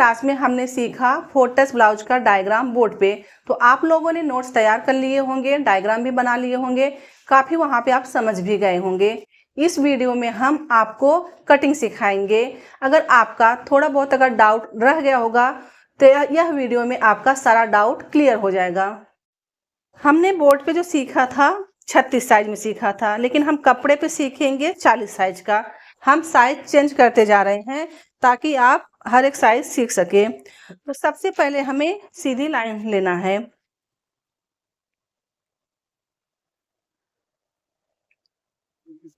Class में हमने सीखा 4 टच ब्लाउज का डायग्राम बोर्ड पे। तो आप लोगों ने नोट्स तैयार कर लिए होंगे, डायग्राम भी बना लिए होंगे, काफ़ी वहाँ पे आप समझ भी गए होंगे। इस वीडियो में हम आपको कटिंग सिखाएंगे। अगर आपका थोड़ा बहुत अगर डाउट रह गया होगा तो यह वीडियो में आपका सारा डाउट क्लियर हो जाएगा। हमने बोर्ड पे जो सीखा था 36 साइज में सीखा था, लेकिन हम कपड़े पे सीखेंगे 40 साइज का। हम साइज चेंज करते जा रहे हैं ताकि आप हर एक साइज सीख सके। तो सबसे पहले हमें सीधी लाइन लेना है।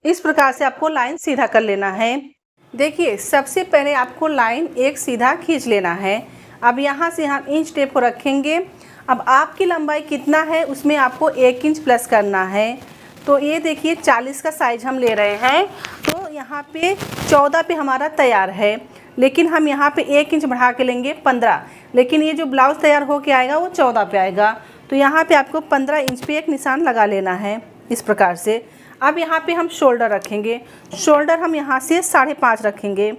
इस प्रकार से आपको लाइन सीधा कर लेना है। देखिए, सबसे पहले आपको लाइन एक सीधा खींच लेना है। अब यहाँ से हम इंच टेप को रखेंगे। अब आपकी लंबाई कितना है उसमें आपको 1 इंच प्लस करना है। तो ये देखिए 40 का साइज हम ले रहे हैं, तो यहाँ पे 14 पे हमारा तैयार है, लेकिन हम यहाँ पे 1 इंच बढ़ा के लेंगे 15। लेकिन ये जो ब्लाउज़ तैयार होके आएगा वो 14 पे आएगा। तो यहाँ पे आपको 15 इंच पे एक निशान लगा लेना है इस प्रकार से। अब यहाँ पे हम शोल्डर रखेंगे। शोल्डर हम यहाँ से 5.5 रखेंगे,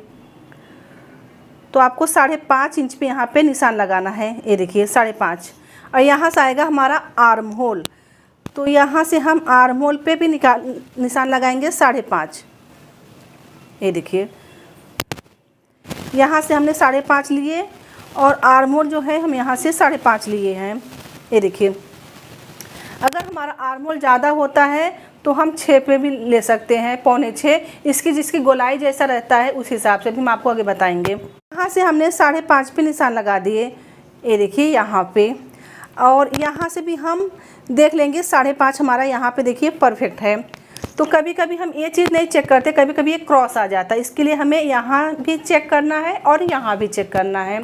तो आपको 5.5 इंच पे यहाँ पे निशान लगाना है। ये देखिए 5.5। और यहाँ से आएगा हमारा आर्म होल, तो यहाँ से हम आर्म होल पे भी निशान लगाएंगे 5.5। ये देखिए यहाँ से हमने 5.5 लिए और आर्म होल जो है हम यहाँ से 5.5 लिए हैं। ये देखिए, अगर हमारा आर्म होल ज़्यादा होता है तो हम 6 पे भी ले सकते हैं, 5.25। इसकी जिसकी गोलाई जैसा रहता है उस हिसाब से भी हम आपको आगे बताएंगे। यहाँ से हमने 5.5 पे निशान लगा दिए। ये देखिए यहाँ पे, और यहाँ से भी हम देख लेंगे 5.5 हमारा यहाँ पे देखिए परफेक्ट है। तो कभी कभी हम ये चीज़ नहीं चेक करते, कभी कभी ये क्रॉस आ जाता है, इसके लिए हमें यहाँ भी चेक करना है और यहाँ भी चेक करना है।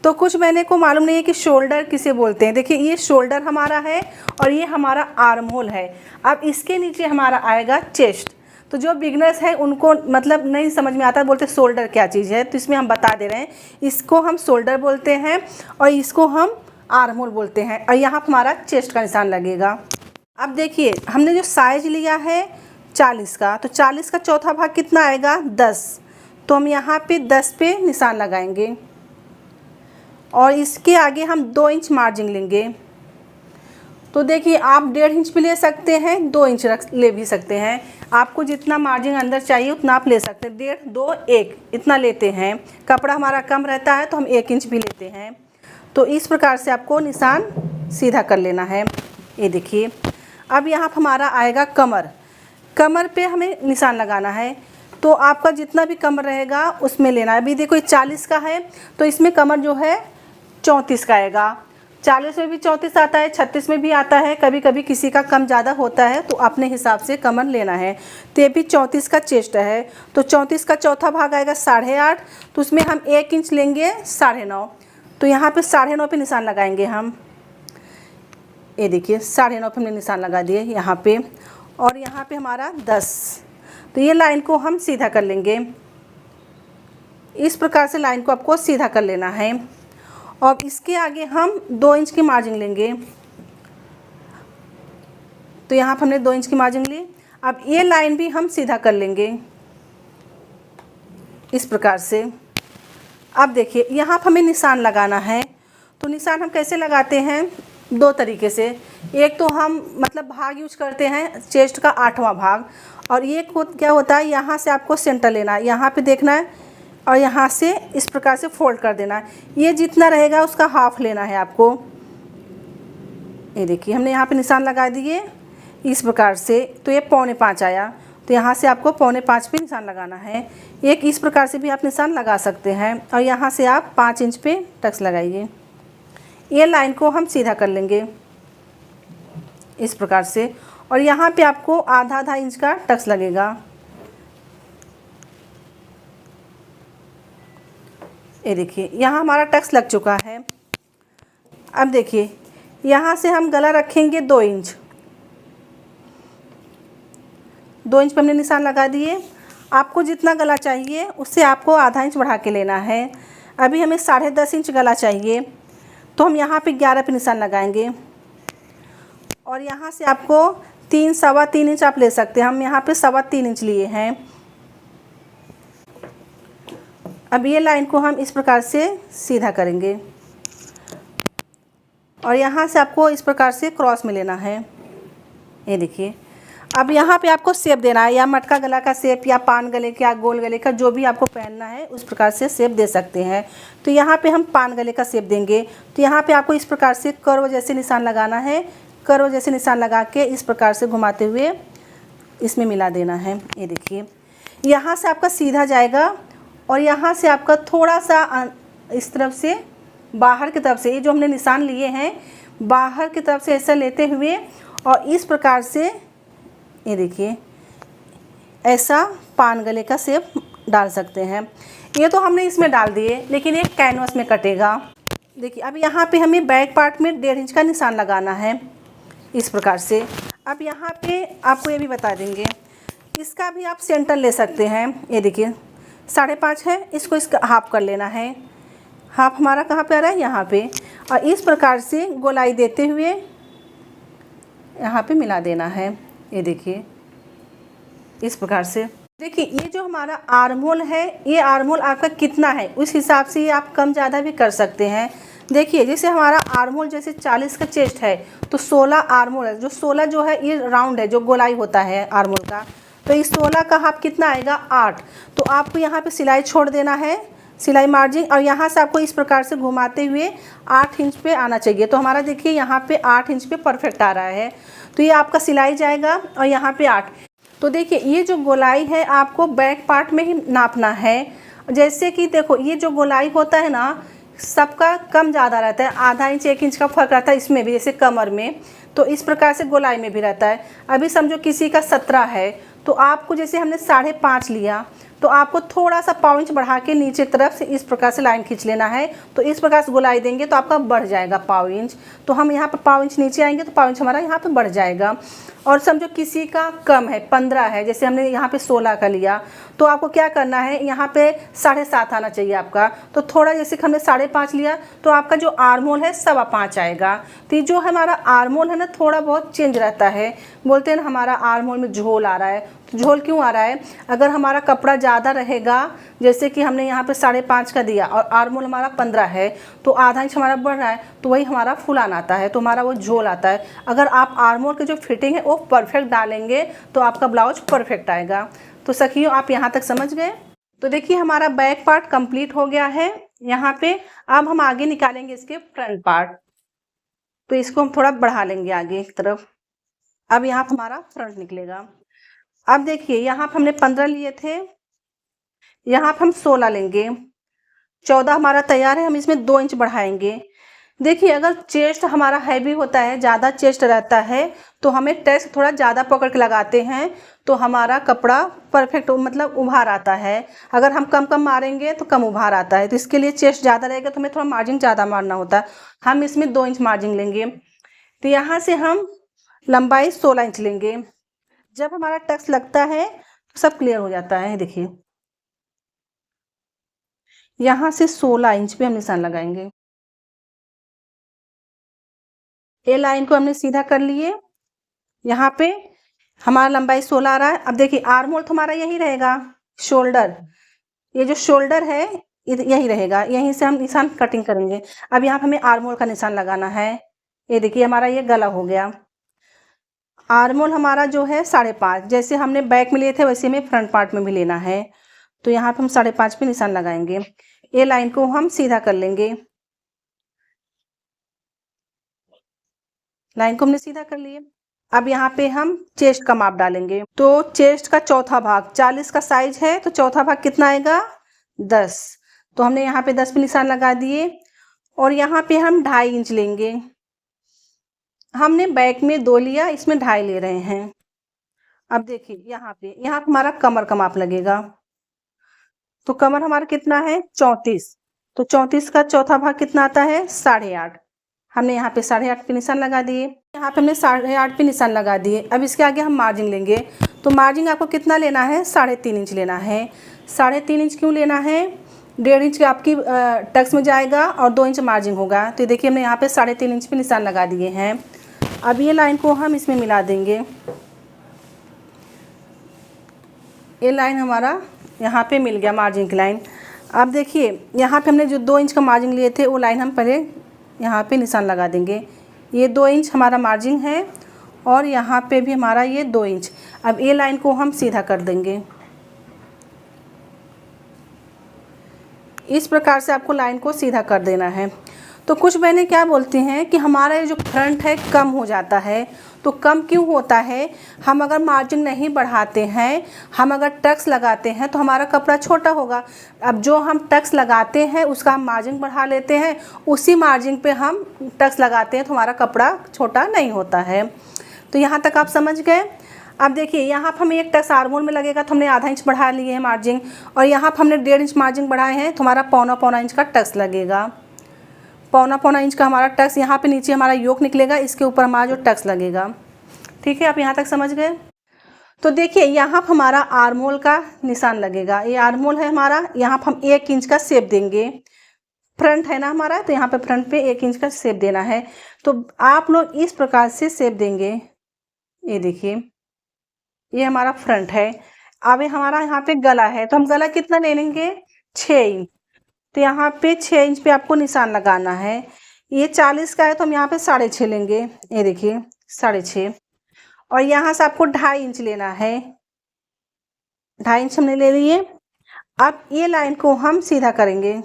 तो कुछ मैंने को मालूम नहीं है कि शोल्डर किसे बोलते हैं। देखिए ये शोल्डर हमारा है और ये हमारा आर्म होल है। अब इसके नीचे हमारा आएगा चेस्ट। तो जो बिगनर्स हैं उनको मतलब नहीं समझ में आता, बोलते शोल्डर क्या चीज़ है, तो इसमें हम बता दे रहे हैं। इसको हम शोल्डर बोलते हैं और इसको हम आर्म होल बोलते हैं, और यहाँ हमारा चेस्ट का निशान लगेगा। अब देखिए हमने जो साइज लिया है 40 का, तो 40 का चौथा भाग कितना आएगा 10। तो हम यहाँ पे 10 पे निशान लगाएंगे और इसके आगे हम 2 इंच मार्जिन लेंगे। तो देखिए आप 1.5 इंच भी ले सकते हैं, 2 इंच ले भी सकते हैं। आपको जितना मार्जिन अंदर चाहिए उतना आप ले सकते हैं। 1.5, 2, 1 इतना लेते हैं। कपड़ा हमारा कम रहता है तो हम 1 इंच भी लेते हैं। तो इस प्रकार से आपको निशान सीधा कर लेना है। ये देखिए, अब यहाँ हमारा आएगा कमर। कमर पे हमें निशान लगाना है। तो आपका जितना भी कमर रहेगा उसमें लेना है। अभी देखो 40 का है तो इसमें कमर जो है 34 का आएगा। 40 में भी 34 आता है, 36 में भी आता है। कभी कभी किसी का कम ज़्यादा होता है तो अपने हिसाब से कमर लेना है। तो ये भी 34 का चेस्ट है, तो 34 का चौथा भाग आएगा 8.5। तो उसमें हम 1 इंच लेंगे 9.5। तो यहाँ पे 9.5 पे निशान लगाएंगे हम। ये देखिए 9.5 पे हमने निशान लगा दिए यहाँ पे, और यहाँ पे हमारा 10। तो ये लाइन को हम सीधा कर लेंगे। इस प्रकार से लाइन को आपको सीधा कर लेना है। और इसके आगे हम 2 इंच की मार्जिन लेंगे। तो यहाँ पर हमने 2 इंच की मार्जिन ली। अब ये लाइन भी हम सीधा कर लेंगे इस प्रकार से। अब देखिए यहाँ पर हमें निशान लगाना है। तो निशान हम कैसे लगाते हैं, 2 तरीके से। एक तो हम मतलब भाग यूज करते हैं चेस्ट का 8वां भाग, और ये क्या होता है यहाँ से आपको सेंटर लेना है, यहाँ पे देखना है और यहाँ से इस प्रकार से फोल्ड कर देना है। ये जितना रहेगा उसका हाफ लेना है आपको। ये देखिए हमने यहाँ पे निशान लगा दिए इस प्रकार से, तो ये 4.25 आया। तो यहाँ से आपको 4.25 पे निशान लगाना है। एक इस प्रकार से भी आप निशान लगा सकते हैं, और यहाँ से आप 5 इंच पे टक्स लगाइए। ये लाइन को हम सीधा कर लेंगे इस प्रकार से, और यहाँ पे आपको आधा इंच का टक्स लगेगा। ये देखिए यहाँ हमारा टक्स लग चुका है। अब देखिए यहाँ से हम गला रखेंगे 2 इंच। 2 इंच पर हमने निशान लगा दिए। आपको जितना गला चाहिए उससे आपको आधा इंच बढ़ा के लेना है। अभी हमें 10.5 इंच गला चाहिए, तो हम यहाँ पे 11 पे निशान लगाएंगे। और यहाँ से आपको 3, 3.25 इंच आप ले सकते हैं। हम यहाँ पे 3.25 इंच लिए हैं। अब ये लाइन को हम इस प्रकार से सीधा करेंगे और यहाँ से आपको इस प्रकार से क्रॉस में लेना है। ये देखिए, अब यहाँ पे आपको शेप देना है, या मटका गला का शेप, या पान गले का, गोल गले का, जो भी आपको पहनना है उस प्रकार से शेप दे सकते हैं। तो यहाँ पे हम पान गले का शेप देंगे। तो यहाँ पे आपको इस प्रकार से कर्व जैसे निशान लगाना है। कर्व जैसे निशान लगा के इस प्रकार से घुमाते हुए इसमें मिला देना है। ये देखिए, यहाँ से आपका सीधा जाएगा और यहाँ से आपका थोड़ा सा इस तरफ से बाहर की तरफ से, ये जो हमने निशान लिए हैं बाहर की तरफ से ऐसा लेते हुए और इस प्रकार से, ये देखिए, ऐसा पान गले का शेप डाल सकते हैं। ये तो हमने इसमें डाल दिए, लेकिन ये कैनवस में कटेगा। देखिए, अब यहाँ पे हमें बैक पार्ट में 1.5 इंच का निशान लगाना है इस प्रकार से। अब यहाँ पे आपको ये भी बता देंगे, इसका भी आप सेंटर ले सकते हैं। ये देखिए 5.5 है, इसको इसका हाफ कर लेना है। हाफ हमारा कहाँ पे आ रहा है, यहाँ पे, और इस प्रकार से गोलाई देते हुए यहाँ पे मिला देना है। ये देखिए, इस प्रकार से। देखिए, ये जो हमारा आर्म होल है, ये आर्म होल आपका कितना है उस हिसाब से ये आप कम ज़्यादा भी कर सकते हैं। देखिए, जैसे हमारा आर्म होल जैसे 40 का चेस्ट है तो 16 आर्म होल है। जो 16 जो है ये राउंड है, जो गोलाई होता है आर्म होल का। तो इस 16 का हाफ कितना आएगा, 8। तो आपको यहाँ पे सिलाई छोड़ देना है, सिलाई मार्जिन, और यहाँ से आपको इस प्रकार से घुमाते हुए 8 इंच पे आना चाहिए। तो हमारा देखिए यहाँ पे 8 इंच पे परफेक्ट आ रहा है। तो ये आपका सिलाई जाएगा और यहाँ पे 8। तो देखिए, ये जो गोलाई है आपको बैक पार्ट में ही नापना है। जैसे कि देखो, ये जो गोलाई होता है ना, सबका कम ज़्यादा रहता है, आधा इंच 1 इंच का फर्क रहता है इसमें भी, जैसे कमर में। तो इस प्रकार से गोलाई में भी रहता है। अभी समझो किसी का 17 है, तो आपको जैसे हमने 5.5 लिया, तो आपको थोड़ा सा पाव इंच बढ़ा के नीचे तरफ से इस प्रकार से लाइन खींच लेना है। तो इस प्रकार से गोलाई देंगे तो आपका बढ़ जाएगा पाव इंच। तो हम यहाँ पर पाव इंच नीचे आएंगे तो पाव इंच हमारा यहाँ पे बढ़ जाएगा। और समझो किसी का कम है, 15 है, जैसे हमने यहाँ पे 16 का लिया, तो आपको क्या करना है, यहाँ पे 7.5 आना चाहिए आपका। तो थोड़ा जैसे हमने 5.5 लिया तो आपका जो आर्म होल है 5.25 आएगा। तो ये जो हमारा आर्म होल है ना, थोड़ा बहुत चेंज रहता है। बोलते हैं ना हमारा आर्म होल में झोल आ रहा है, तो झोल क्यों आ रहा है, अगर हमारा कपड़ा ज़्यादा रहेगा, जैसे कि हमने यहाँ पे 5.5 का दिया और आर्म होल हमारा 15 है, तो आधा इंच हमारा बढ़ रहा है, तो वही हमारा फुलान आता है, तो हमारा वो झोल आता है। अगर आप आर्म होल की जो फिटिंग है वो परफेक्ट डालेंगे तो आपका ब्लाउज परफेक्ट आएगा। तो सखियों, आप यहाँ तक समझ गए। तो देखिए, हमारा बैक पार्ट कंप्लीट हो गया है यहाँ पे। अब हम आगे निकालेंगे इसके फ्रंट पार्ट। तो इसको हम थोड़ा बढ़ा लेंगे आगे की तरफ। अब यहाँ हमारा फ्रंट निकलेगा। अब देखिए, यहाँ पर हमने 15 लिए थे, यहाँ पर हम 16 लेंगे। 14 हमारा तैयार है, हम इसमें 2 इंच बढ़ाएंगे। देखिए, अगर चेस्ट हमारा हैवी होता है, ज़्यादा चेस्ट रहता है, तो हमें टेस्ट थोड़ा ज़्यादा पकड़ के लगाते हैं तो हमारा कपड़ा परफेक्ट मतलब उभार आता है। अगर हम कम कम मारेंगे तो कम उभार आता है। तो इसके लिए चेस्ट ज़्यादा रहेगा तो हमें थोड़ा मार्जिन ज़्यादा मारना होता है। हम इसमें 2 इंच मार्जिन लेंगे। तो यहाँ से हम लंबाई 16 इंच लेंगे। जब हमारा टक्स लगता है तो सब क्लियर हो जाता है। देखिए, यहाँ से 16 इंच पे हम निशान लगाएंगे। ए लाइन को हमने सीधा कर लिए। यहाँ पे हमारा लंबाई 16 आ रहा है। अब देखिए, आर्म होल तो हमारा यही रहेगा, शोल्डर, ये जो शोल्डर है यही रहेगा, यहीं से हम निशान कटिंग करेंगे। अब यहाँ पे हमें आर्म होल का निशान लगाना है। ये देखिए, हमारा ये गला हो गया। आर्म होल हमारा जो है 5.5, जैसे हमने बैक में लिए थे वैसे हमें फ्रंट पार्ट में भी लेना है। तो यहाँ पे हम 5.5 पे निशान लगाएंगे। ये लाइन को हम सीधा कर लेंगे। लाइन को हमने सीधा कर लिए। अब यहाँ पे हम चेस्ट का माप डालेंगे। तो चेस्ट का चौथा भाग, 40 का साइज है, तो चौथा भाग कितना आएगा, 10। तो हमने यहाँ पे 10 पे निशान लगा दिए। और यहाँ पे हम 2.5 इंच लेंगे। हमने बैक में 2 लिया, इसमें 2.5 ले रहे हैं। अब देखिए, यहाँ हमारा कमर का माप लगेगा। तो कमर हमारा कितना है, 34। तो 34 का चौथा भाग कितना आता है, 8.5। हमने यहाँ पे 8.5 पे निशान लगा दिए। यहाँ पे हमने 8.5 पे निशान लगा दिए। अब इसके आगे हम मार्जिन लेंगे। तो मार्जिन आपको कितना लेना है, 3.5 इंच लेना है। 3.5 इंच क्यों लेना है, 1.5 इंच आपकी टक्स में जाएगा और 2 इंच मार्जिन होगा। तो देखिए, हमने यहाँ पे 3.5 इंच पे निशान लगा दिए हैं। अब ये लाइन को हम इसमें मिला देंगे। ये लाइन हमारा यहाँ पे मिल गया, मार्जिन की लाइन। अब देखिए यहाँ पे हमने जो 2 इंच का मार्जिन लिए थे वो लाइन हम पहले यहाँ पे निशान लगा देंगे। ये 2 इंच हमारा मार्जिन है और यहाँ पे भी हमारा ये 2 इंच। अब ये लाइन को हम सीधा कर देंगे। इस प्रकार से आपको लाइन को सीधा कर देना है। तो कुछ बहनें क्या बोलती हैं कि हमारा ये जो फ्रंट है कम हो जाता है। तो कम क्यों होता है? हम अगर मार्जिन नहीं बढ़ाते हैं, हम अगर टक्स लगाते हैं तो हमारा कपड़ा छोटा होगा। अब जो हम टक्स लगाते हैं उसका हम मार्जिन बढ़ा लेते हैं, उसी मार्जिन पे हम टक्स लगाते हैं तो हमारा कपड़ा छोटा नहीं होता है। तो यहाँ तक आप समझ गए। अब देखिए यहाँ पर हमें एक टक्स आर्मोल में लगेगा तो हमने आधा इंच बढ़ा लिए हैं मार्जिन, और यहाँ पर हमने 1.5 इंच मार्जिन बढ़ाए हैं तो हमारा पौना इंच का टक्स लगेगा। पौना इंच का हमारा टक्स यहाँ पे नीचे हमारा योक निकलेगा, इसके ऊपर हमारा जो टक्स लगेगा। ठीक है, आप यहाँ तक समझ गए। तो देखिए यहाँ पर हमारा आर्मोल का निशान लगेगा। ये आर्मोल है हमारा, यहाँ पर हम 1 इंच का शेप देंगे। फ्रंट है ना हमारा, तो यहाँ पे फ्रंट पे 1 इंच का शेप देना है। तो आप लोग इस प्रकार से शेप देंगे। ये देखिए ये हमारा फ्रंट है। अब ये हमारा यहाँ पे गला है, तो हम गला कितना ले लेंगे? 6 इंच। तो यहाँ पे 6 इंच पे आपको निशान लगाना है। ये 40 का है तो हम यहाँ पे 6.5 लेंगे। ये देखिए 6.5। और यहाँ से आपको 2.5 इंच लेना है। 2.5 इंच हमने ले लिए। अब ये लाइन को हम सीधा करेंगे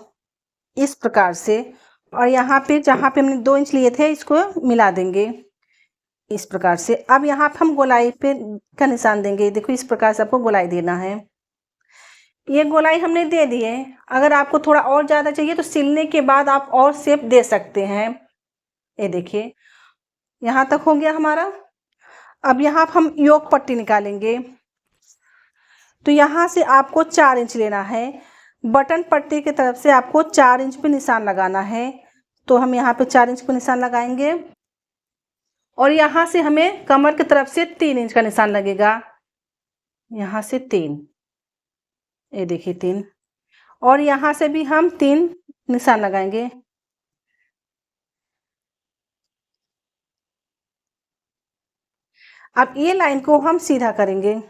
इस प्रकार से, और यहाँ पे जहाँ पे हमने 2 इंच लिए थे इसको मिला देंगे इस प्रकार से। अब यहाँ पे हम गोलाई पे का निशान देंगे। देखो इस प्रकार से आपको गोलाई देना है। ये गोलाई हमने दे दी है। अगर आपको थोड़ा और ज़्यादा चाहिए तो सिलने के बाद आप और शेप दे सकते हैं। ये देखिए यहाँ तक हो गया हमारा। अब यहाँ पर हम योक पट्टी निकालेंगे। तो यहाँ से आपको 4 इंच लेना है। बटन पट्टी की तरफ से आपको 4 इंच पे निशान लगाना है। तो हम यहाँ पे 4 इंच पे निशान लगाएंगे, और यहाँ से हमें कमर की तरफ से 3 इंच का निशान लगेगा। यहाँ से 3, ये देखिए 3, और यहाँ से भी हम 3 निशान लगाएंगे। अब ये लाइन को हम सीधा करेंगे।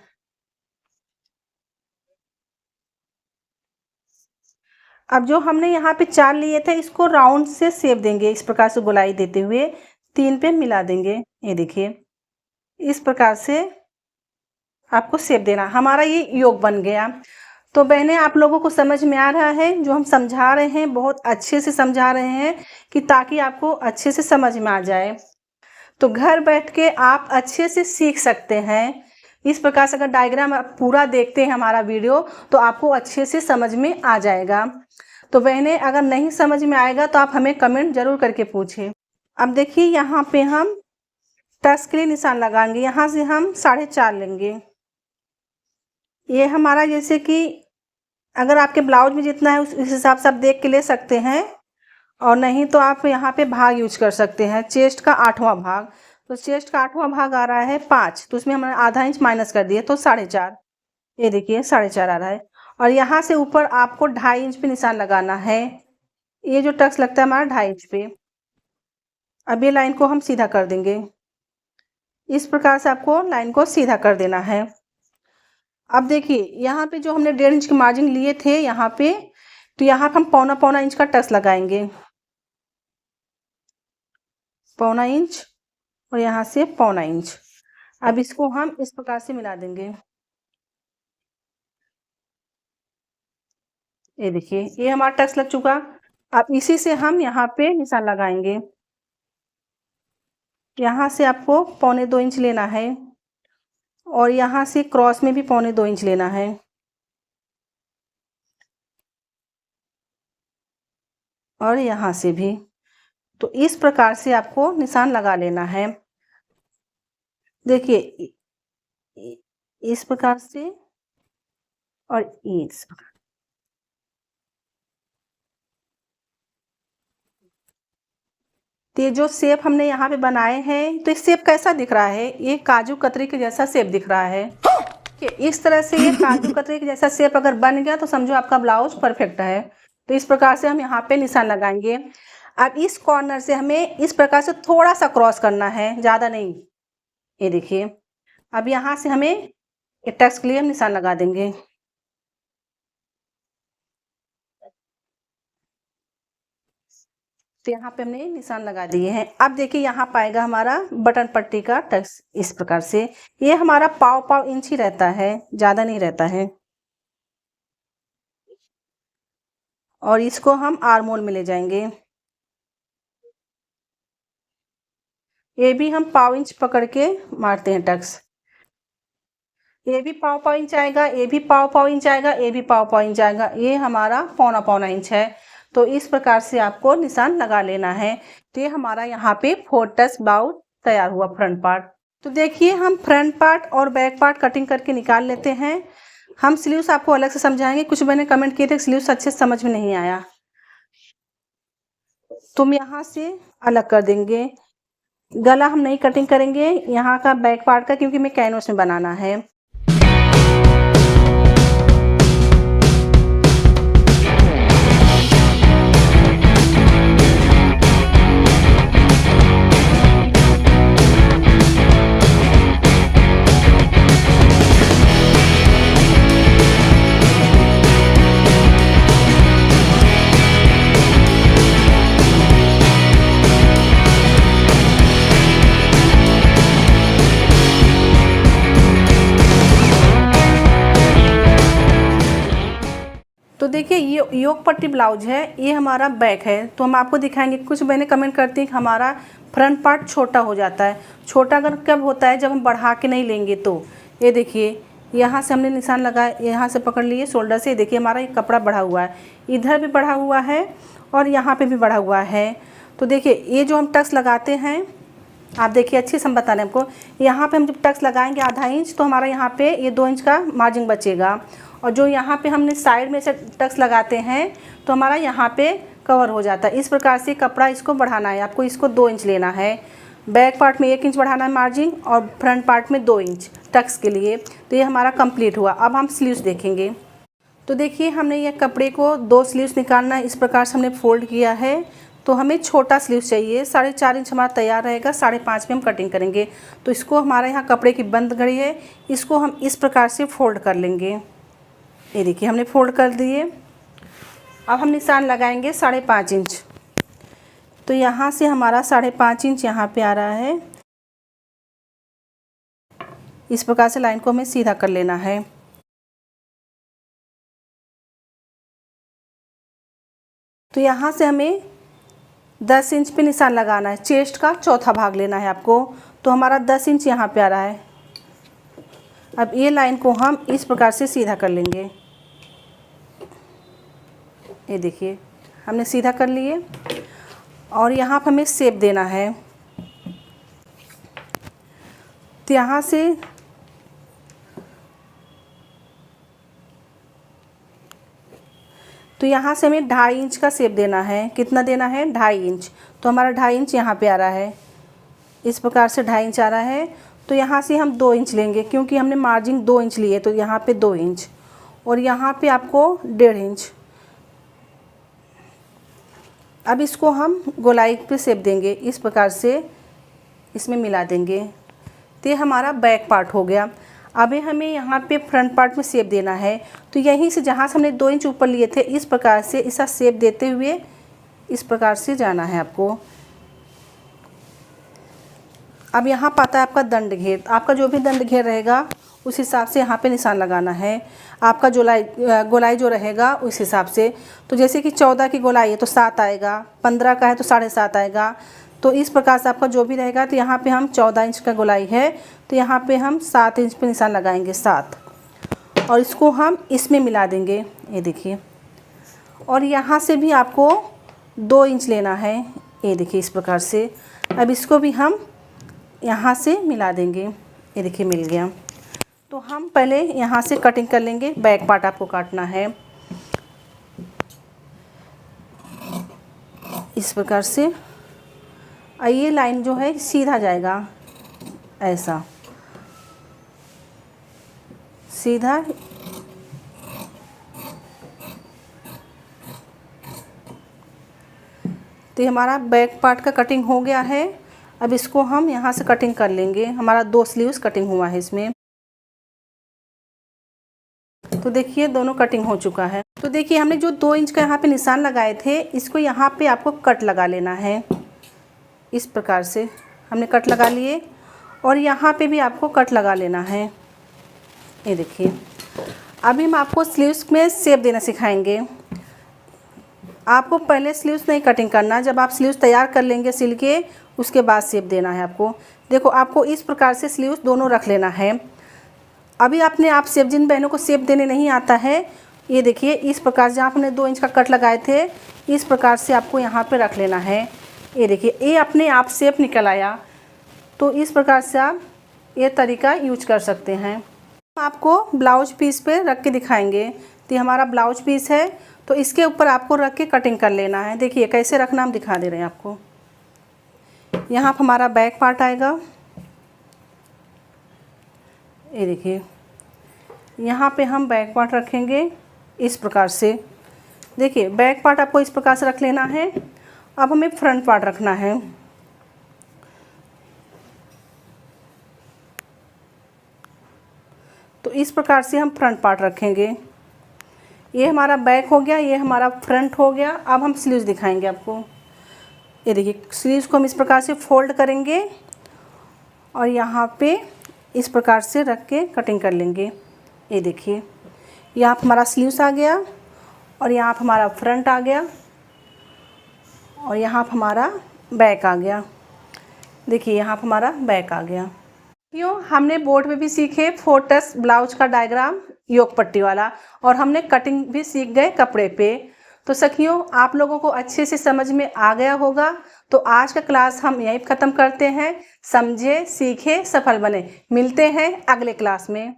अब जो हमने यहाँ पे 4 लिए थे इसको राउंड से शेप देंगे, इस प्रकार से गोलाई देते हुए 3 पे मिला देंगे। ये देखिए इस प्रकार से आपको शेप देना। हमारा ये योग बन गया। तो बहनें आप लोगों को समझ में आ रहा है? जो हम समझा रहे हैं बहुत अच्छे से समझा रहे हैं कि ताकि आपको अच्छे से समझ में आ जाए। तो घर बैठ के आप अच्छे से सीख सकते हैं। इस प्रकार से अगर डायग्राम आप पूरा देखते हैं हमारा वीडियो तो आपको अच्छे से समझ में आ जाएगा। तो बहनें अगर नहीं समझ में आएगा तो आप हमें कमेंट जरूर करके पूछें। अब देखिए यहाँ पे हम टक्स के लिए निशान लगाएंगे। यहाँ से हम 4.5 लेंगे। ये हमारा जैसे कि अगर आपके ब्लाउज में जितना है उस हिसाब से आप देख के ले सकते हैं, और नहीं तो आप यहाँ पे भाग यूज कर सकते हैं। चेस्ट का 8वां भाग, तो चेस्ट का 8वां भाग आ रहा है 5, तो उसमें हमने आधा इंच माइनस कर दिया तो 4.5। ये देखिए 4.5 आ रहा है। और यहाँ से ऊपर आपको 2.5 इंच पे निशान लगाना है। ये जो टक्स लगता है हमारा 2.5 इंच पे। अब ये लाइन को हम सीधा कर देंगे। इस प्रकार से आपको लाइन को सीधा कर देना है। अब देखिए यहाँ पे जो हमने 1.5 इंच की मार्जिन लिए थे यहाँ पे, तो यहाँ पे हम पौना इंच का टक्स लगाएंगे। पौना इंच और यहाँ से पौना इंच। अब इसको हम इस प्रकार से मिला देंगे। ये देखिए ये हमारा टक्स लग चुका। अब इसी से हम यहाँ पे निशान लगाएंगे। यहाँ से आपको 1.25 इंच लेना है, और यहाँ से क्रॉस में भी 1.25 इंच लेना है। और यहाँ से भी। तो इस प्रकार से आपको निशान लगा लेना है। देखिए इस प्रकार से और इस प्रकार। तो ये जो शेप हमने यहाँ पे बनाए हैं, तो ये शेप कैसा दिख रहा है? ये काजू कतरी के जैसा शेप दिख रहा है कि इस तरह से ये काजू कतरी के जैसा शेप अगर बन गया तो समझो आपका ब्लाउज परफेक्ट है। तो इस प्रकार से हम यहाँ पे निशान लगाएंगे। अब इस कॉर्नर से हमें इस प्रकार से थोड़ा सा क्रॉस करना है, ज़्यादा नहीं। ये देखिए अब यहाँ से हमें टक्स के लिए हम निशान लगा देंगे। तो यहाँ पे हमने निशान लगा दिए हैं। अब देखिए यहाँ पाएगा हमारा बटन पट्टी का टक्स इस प्रकार से। ये हमारा पाव पाव इंच ही रहता है, ज़्यादा नहीं रहता है। और इसको हम आर्म होल में ले जाएंगे। ये भी हम पाव इंच पकड़ के मारते हैं टक्स। ये भी पाव पाव इंच आएगा, ये भी पाव पाव इंच आएगा, ये भी पाव पाव इंच आएगा। ये हमारा पौना पौना इंच है। तो इस प्रकार से आपको निशान लगा लेना है। तो ये हमारा यहाँ पे 4 टक्स ब्लाउज तैयार हुआ फ्रंट पार्ट। तो देखिए हम फ्रंट पार्ट और बैक पार्ट कटिंग करके निकाल लेते हैं। हम स्लीव्स आपको अलग से समझाएंगे। कुछ मैंने कमेंट किए थे स्लीव्स अच्छे समझ में नहीं आया, तुम यहाँ से अलग कर देंगे। गला हम नहीं कटिंग करेंगे यहाँ का बैक पार्ट का, क्योंकि मैं कैनवस में बनाना है। तो देखिए ये योक पट्टी ब्लाउज है, ये हमारा बैक है। तो हम आपको दिखाएंगे। कुछ बहनें कमेंट करती हैं कि हमारा फ्रंट पार्ट छोटा हो जाता है। छोटा अगर कब होता है, जब हम बढ़ा के नहीं लेंगे। तो ये देखिए यहाँ से हमने निशान लगाया, यहाँ से पकड़ लिए शोल्डर से। देखिए हमारा ये कपड़ा बढ़ा हुआ है, इधर भी बढ़ा हुआ है और यहाँ पे भी बढ़ा हुआ है। तो देखिए ये जो हम टक्स लगाते हैं, आप देखिए अच्छे से हम बता रहे हैं हमको। यहाँ पे हम जब टक्स लगाएंगे आधा इंच, तो हमारा यहाँ पे ये 2 इंच का मार्जिन बचेगा। और जो यहाँ पे हमने साइड में से टक्स लगाते हैं, तो हमारा यहाँ पे कवर हो जाता है। इस प्रकार से कपड़ा इसको बढ़ाना है आपको। इसको 2 इंच लेना है। बैक पार्ट में 1 इंच बढ़ाना है मार्जिन, और फ्रंट पार्ट में 2 इंच टक्स के लिए। तो ये हमारा कंप्लीट हुआ। अब हम स्लीव्स देखेंगे। तो देखिए हमने ये कपड़े को 2 स्लीव्स निकालना है। इस प्रकार से हमने फोल्ड किया है। तो हमें छोटा स्लीव चाहिए, 4.5 इंच हमारा तैयार रहेगा, 5.5 में हम कटिंग करेंगे। तो इसको हमारा यहाँ कपड़े की बंद घड़ी है, इसको हम इस प्रकार से फोल्ड कर लेंगे। ये देखिए हमने फोल्ड कर दिए। अब हम निशान लगाएंगे 5.5 इंच। तो यहाँ से हमारा 5.5 इंच यहाँ पे आ रहा है। इस प्रकार से लाइन को हमें सीधा कर लेना है। तो यहाँ से हमें 10 इंच पे निशान लगाना है। चेस्ट का चौथा भाग लेना है आपको। तो हमारा 10 इंच यहाँ पे आ रहा है। अब ये लाइन को हम इस प्रकार से सीधा कर लेंगे। ये देखिए हमने सीधा कर लिए। और यहाँ पर हमें शेप देना है। तो यहाँ से हमें 2.5 इंच का शेप देना है। कितना देना है? 2.5 इंच। तो हमारा 2.5 इंच यहाँ पे आ रहा है। इस प्रकार से 2.5 इंच आ रहा है। तो यहाँ से हम 2 इंच लेंगे, क्योंकि हमने मार्जिन 2 इंच लिए। तो यहाँ पे 2 इंच और यहाँ पे आपको 1.5 इंच। अब इसको हम गोलाई पे शेप देंगे। इस प्रकार से इसमें मिला देंगे। तो ये हमारा बैक पार्ट हो गया। अभी हमें यहाँ पे फ्रंट पार्ट में शेप देना है। तो यहीं से जहाँ से हमने 2 इंच ऊपर लिए थे, इस प्रकार से इसका शेप देते हुए इस प्रकार से जाना है आपको। अब यहाँ पाता है आपका दंड घेर। आपका जो भी दंड घेर रहेगा उस हिसाब से यहाँ पे निशान लगाना है। आपका गोलाई जो रहेगा उस हिसाब से। तो जैसे कि 14 की गोलाई है तो 7 आएगा, 15 का है तो 7.5 आएगा। तो इस प्रकार से आपका जो भी रहेगा। तो यहाँ पे हम 14 इंच का गोलाई है, तो यहाँ पे हम 7 इंच पे निशान लगाएंगे 7। और इसको हम इसमें मिला देंगे। ये देखिए। और यहाँ से भी आपको 2 इंच लेना है। ये देखिए इस प्रकार से। अब इसको भी हम यहाँ से मिला देंगे। ये देखिए मिल गया। तो हम पहले यहाँ से कटिंग कर लेंगे। बैक पार्ट आपको काटना है इस प्रकार से। ये लाइन जो है सीधा जाएगा, ऐसा सीधा। तो हमारा बैक पार्ट का कटिंग हो गया है। अब इसको हम यहाँ से कटिंग कर लेंगे। हमारा 2 स्लीव्स कटिंग हुआ है इसमें। तो देखिए दोनों कटिंग हो चुका है। तो देखिए हमने जो 2 इंच का यहाँ पे निशान लगाए थे, इसको यहाँ पे आपको कट लगा लेना है। इस प्रकार से हमने कट लगा लिए और यहाँ पे भी आपको कट लगा लेना है। ये देखिए अभी हम आपको स्लीव्स में शेप देना सिखाएंगे। आपको पहले स्लीव्स नहीं कटिंग करना, जब आप स्लीव्स तैयार कर लेंगे सिल के, उसके बाद शेप देना है आपको। देखो आपको इस प्रकार से स्लीव्स दोनों रख लेना है। अभी आपने आप शेप, जिन बहनों को शेप देने नहीं आता है, ये देखिए इस प्रकार जहाँ हमने 2 इंच का कट लगाए थे, इस प्रकार से आपको यहाँ पे रख लेना है। ये देखिए ये अपने आप शेप निकल आया। तो इस प्रकार से आप ये तरीका यूज कर सकते हैं। आपको ब्लाउज पीस पे रख के दिखाएंगे। तो हमारा ब्लाउज पीस है, तो इसके ऊपर आपको रख के कटिंग कर लेना है। देखिए कैसे रखना हम दिखा दे रहे हैं आपको। यहाँ पर हमारा बैक पार्ट आएगा। ये देखिए यहाँ पे हम बैक पार्ट रखेंगे इस प्रकार से। देखिए बैक पार्ट आपको इस प्रकार से रख लेना है। अब हमें फ्रंट पार्ट रखना है। तो इस प्रकार से हम फ्रंट पार्ट रखेंगे। ये हमारा बैक हो गया, ये हमारा फ्रंट हो गया। अब हम स्लीव्स दिखाएंगे आपको। ये देखिए स्लीव्स को हम इस प्रकार से फोल्ड करेंगे और यहाँ पे इस प्रकार से रख के कटिंग कर लेंगे। ये देखिए यहाँ पर हमारा स्लीव्स आ गया और यहाँ पर हमारा फ्रंट आ गया और यहाँ पर हमारा बैक आ गया। देखिए यहाँ पर हमारा बैक आ गया। क्यों हमने बोर्ड पे भी सीखे 4 टच ब्लाउज का डायग्राम योक पट्टी वाला, और हमने कटिंग भी सीख गए कपड़े पे। तो सखियों आप लोगों को अच्छे से समझ में आ गया होगा। तो आज का क्लास हम यहीं ख़त्म करते हैं। समझे, सीखे, सफल बने। मिलते हैं अगले क्लास में।